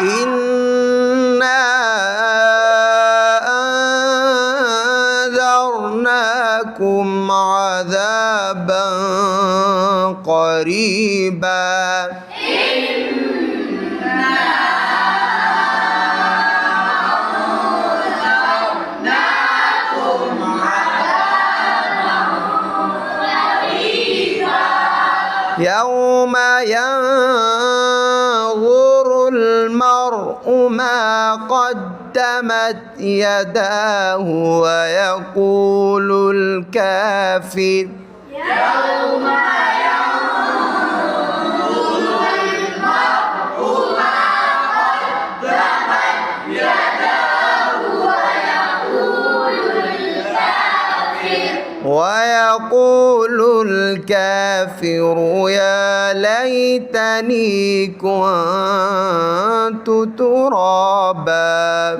إنا أنذرناكم عذابا قريبا يوم ينظر المرء ما قدمت يداه ويقول الكافر يوم ينظر المرء ما قدمت يداه ويقول الكافر يا ليتني كنت ترابا